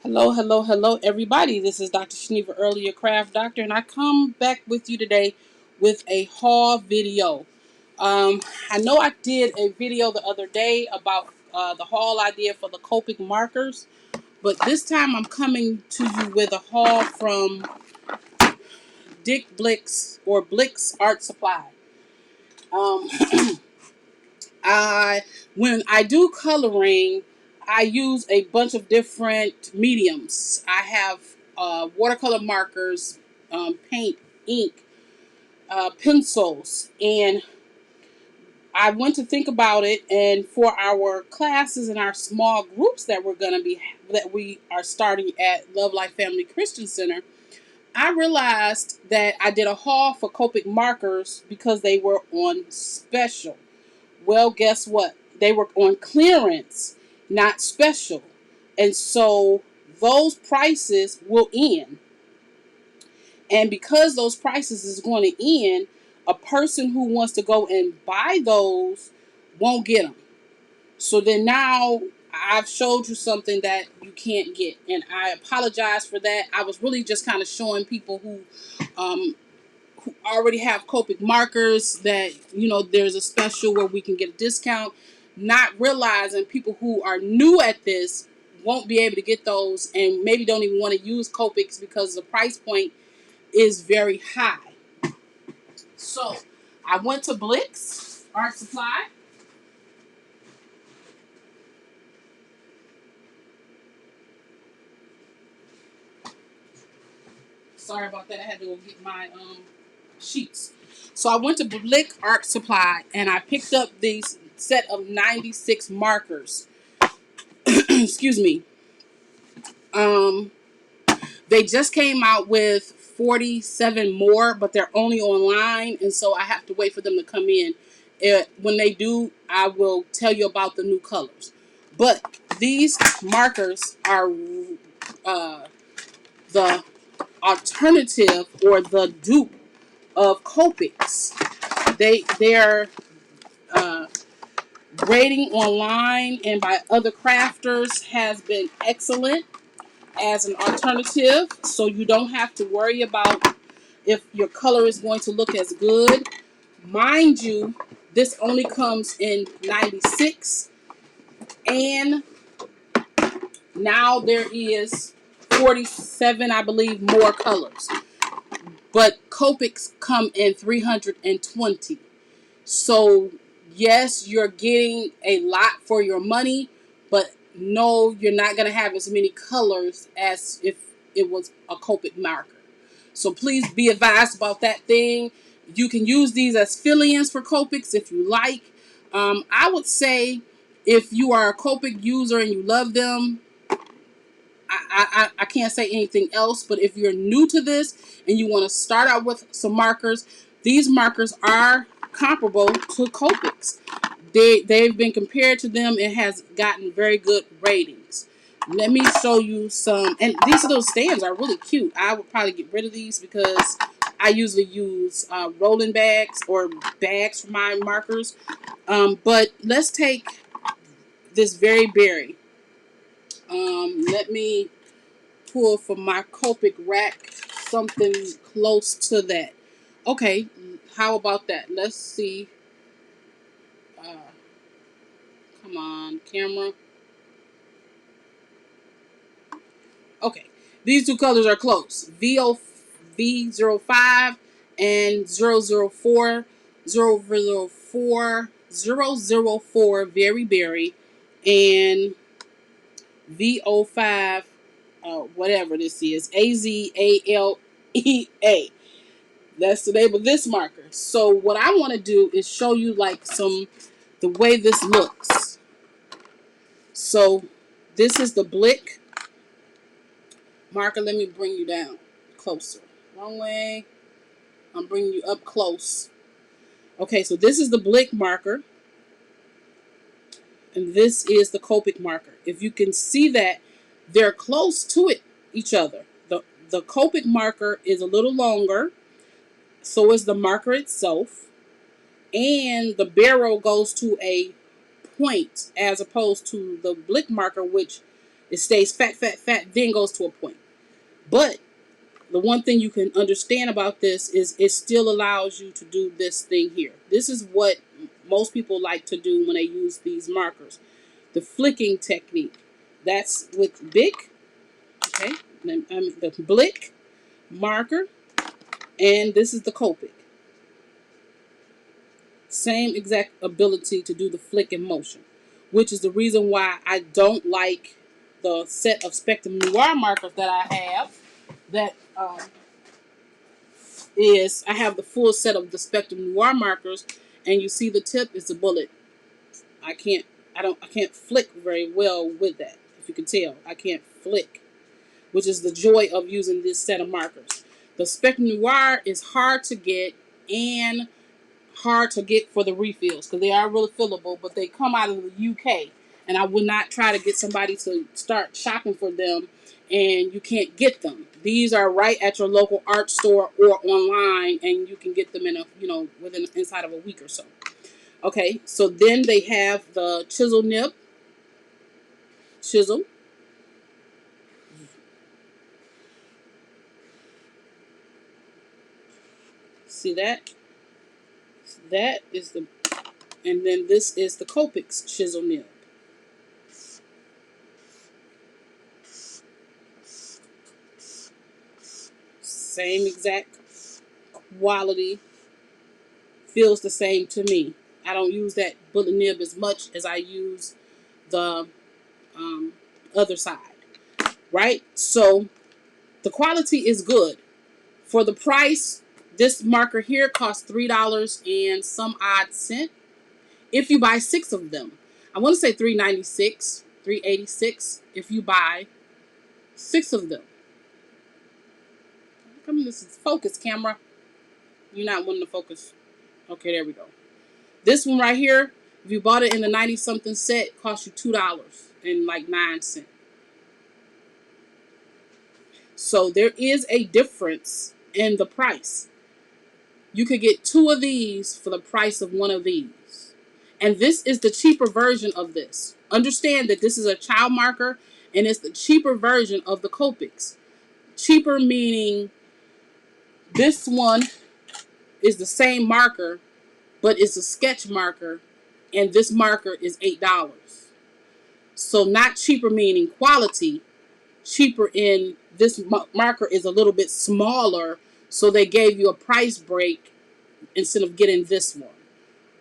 Hello, hello, hello, everybody. This is Dr. Shaniva Early, your craft doctor, and I come back with you today with a haul video. I know I did a video the other day about the haul idea for the Copic markers, but this time I'm coming to you with a haul from Blick's Art Supply. Um, I when I do coloring, I use a bunch of different mediums. I have watercolor markers, paint, ink, pencils, and I went to think about it. And for our classes and our small groups that we are starting at Love Life Family Christian Center, I realized that I did a haul for Copic markers because they were on special. Well, guess what? They were on clearance, not special. And so those prices will end. And because those prices is going to end, a person who wants to go and buy those won't get them. So then now I've showed you something that you can't get. And I apologize for that. I was really just kind of showing people um, who already have Copic markers that, there's a special where we can get a discount, not realizing people who are new at this won't be able to get those and maybe don't even want to use Copics because the price point is very high. So I went to Blick's Art Supply. Sorry about that. I had to go get my sheets. So I went to Blick Art Supply and I picked up these set of 96 markers. Excuse me. Um, they just came out with 47 more, but they're only online, and so I have to wait for them to come in. When they do, I will tell you about the new colors. But these markers are the alternative or the dupe of Copics. Their uh, rating online and by other crafters has been excellent as an alternative, so you don't have to worry about if your color is going to look as good. Mind you, this only comes in 96, and now there is 47, I believe, more colors. But Copics come in 320. So yes, you're getting a lot for your money, but no, you're not going to have as many colors as if it was a Copic marker. So please be advised about that thing. You can use these as fill-ins for Copics if you like. I would say if you are a Copic user and you love them, I can't say anything else, but if you're new to this and you want to start out with some markers, these markers are comparable to Copics. They've been compared to them and has gotten very good ratings. Let me show you some, and these little stands are really cute. I would probably get rid of these because I usually use rolling bags or bags for my markers. But let's take this very berry. Let me pull from my Copic rack something close to that. Okay, how about that? Let's see. Uh, Come on, camera. Okay, these two colors are close. V05 and 004. 004 Very Berry, and V05, whatever this is, AZALEA. That's the name of this marker. So what I want to do is show you like the way this looks. So this is the Blick marker. Let me bring you down closer. Wrong way. I'm bringing you up close. Okay, so this is the Blick marker, and this is the Copic marker. If you can see that, they're close to each other. The Copic marker is a little longer, so is the marker itself, and the barrel goes to a point as opposed to the Blick marker, which It stays fat, fat, fat, then goes to a point. But the one thing you can understand about this is it still allows you to do this thing here. This is what most people like to do when they use these markers. The flicking technique. That's with Bic, okay, the Blick marker, and this is the Copic. Same exact ability to do the flicking motion, which is the reason why I don't like the set of Spectrum Noir markers that I have. That is, I have the full set of the Spectrum Noir markers, and you see the tip is a bullet. I can't flick very well with that. If you can tell, I can't flick, which is the joy of using this set of markers. The Spectrum Noir is hard to get and hard to get for the refills because they are really fillable, but they come out of the UK, and I would not try to get somebody to start shopping for them and you can't get them. These are right at your local art store or online, and you can get them in inside of a week or so. Okay, so then they have the chisel nib. Chisel. See that? That is the, and then this is the Copic's chisel nib. Same exact quality, feels the same to me. I don't use that bullet nib as much as I use the other side, right? So the quality is good. For the price, this marker here costs $3 and some odd cent. If you buy 6 of them, I want to say $3.96, $3.86 if you buy 6 of them. Come on, this is focus, camera. You're not wanting to focus. Okay, there we go. This one right here, if you bought it in the 90-something set, cost you $2 and like 9 cents. So there is a difference in the price. You could get 2 of these for the price of 1 of these. And this is the cheaper version of this. Understand that this is a child marker, and it's the cheaper version of the Copics. Cheaper meaning this one is the same marker, but it's a sketch marker, and this marker is $8. So not cheaper meaning quality, cheaper in this marker is a little bit smaller, so they gave you a price break instead of getting this one.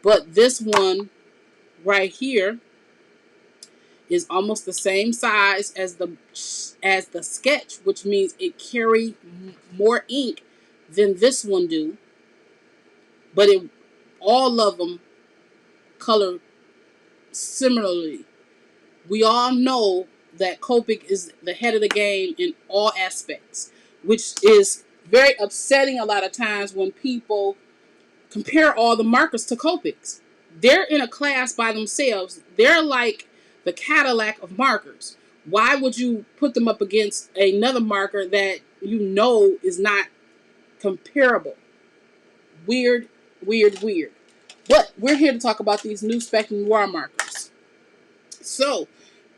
But this one right here is almost the same size as the sketch, which means it carry more ink than this one do. But all of them color similarly. We all know that Copic is the head of the game in all aspects, which is very upsetting a lot of times when people compare all the markers to Copics. They're in a class by themselves. They're like the Cadillac of markers. Why would you put them up against another marker that you know is not comparable? Weird, weird, weird. But we're here to talk about these new Spectrum Noir markers. So,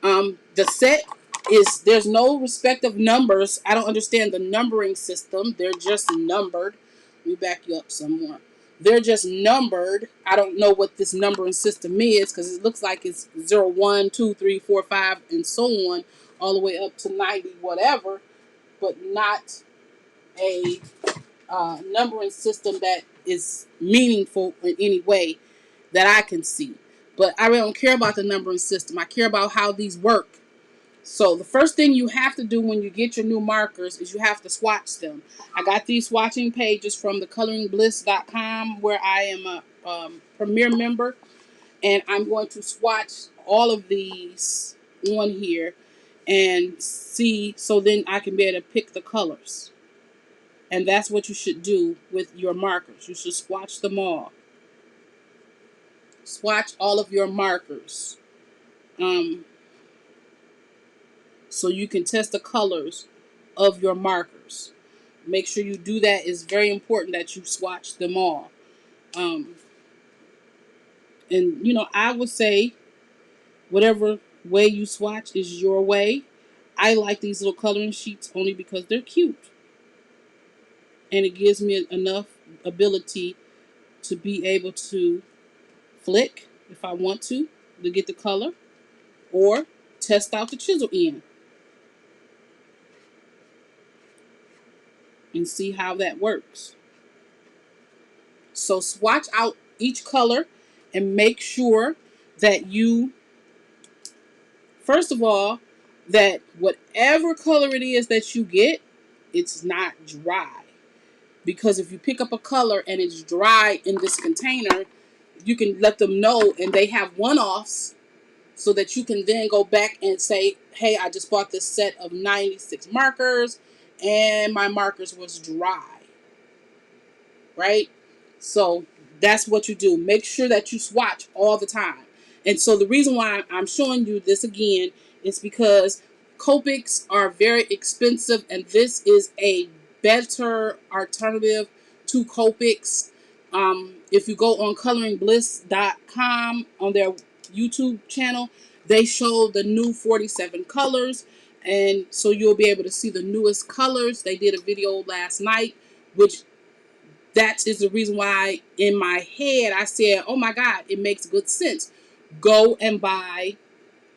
the set is, there's no respect of numbers. I don't understand the numbering system. They're just numbered. Let me back you up some more. They're just numbered. I don't know what this numbering system is because it looks like it's 0, 1, 2, 3, 4, 5, and so on, all the way up to 90, whatever, but not a numbering system that is meaningful in any way that I can see. But I really don't care about the numbering system. I care about how these work. So the first thing you have to do when you get your new markers is you have to swatch them. I got these swatching pages from thecoloringbliss.com where I am a premier member. And I'm going to swatch all of these on here and see, so then I can be able to pick the colors. And that's what you should do with your markers. You should swatch them all. Swatch all of your markers. So you can test the colors of your markers. Make sure you do that. It's very important that you swatch them all. And, I would say whatever way you swatch is your way. I like these little coloring sheets only because they're cute. And it gives me enough ability to be able to flick if I want to get the color, or test out the chisel end and see how that works. So swatch out each color and make sure that you, first of all, that whatever color it is that you get, it's not dry. Because if you pick up a color and it's dry in this container, you can let them know, and they have one-offs, so that you can then go back and say, hey, I just bought this set of 96 markers and my markers was dry, right? So that's what you do. Make sure that you swatch all the time. And so the reason why I'm showing you this again is because Copics are very expensive, and this is a better alternative to Copics. If you go on coloringbliss.com on their YouTube channel, they show the new 47 colors, and so you'll be able to see the newest colors. They did a video last night, which that is the reason why in my head I said, oh my God, it makes good sense. Go and buy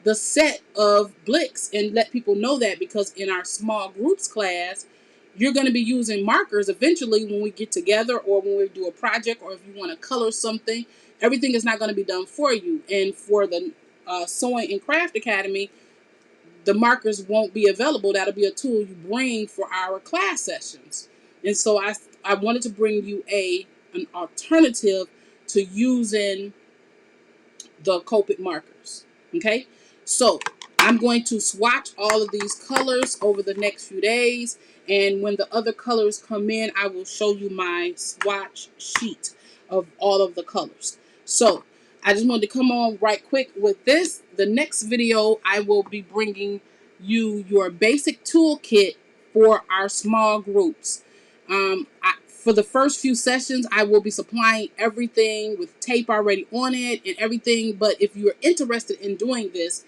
the set of Blicks and let people know that, because in our small groups class, you're going to be using markers eventually when we get together, or when we do a project, or if you want to color something. Everything is not going to be done for you. And for the Sewing and Craft Academy, the markers won't be available. That'll be a tool you bring for our class sessions. And so I wanted to bring you an alternative to using the Copic markers. Okay, so I'm going to swatch all of these colors over the next few days, and when the other colors come in, I will show you my swatch sheet of all of the colors. So I just wanted to come on right quick with this. The next video, I will be bringing you your basic toolkit for our small groups. For the first few sessions, I will be supplying everything with tape already on it and everything. But if you're interested in doing this,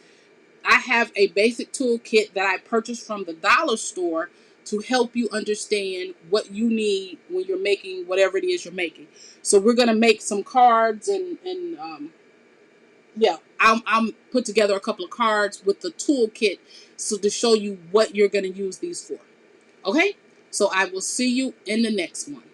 I have a basic toolkit that I purchased from the dollar store to help you understand what you need when you're making whatever it is you're making. So we're going to make some cards, and yeah, I'm put together a couple of cards with the toolkit, so to show you what you're going to use these for. Okay, so I will see you in the next one.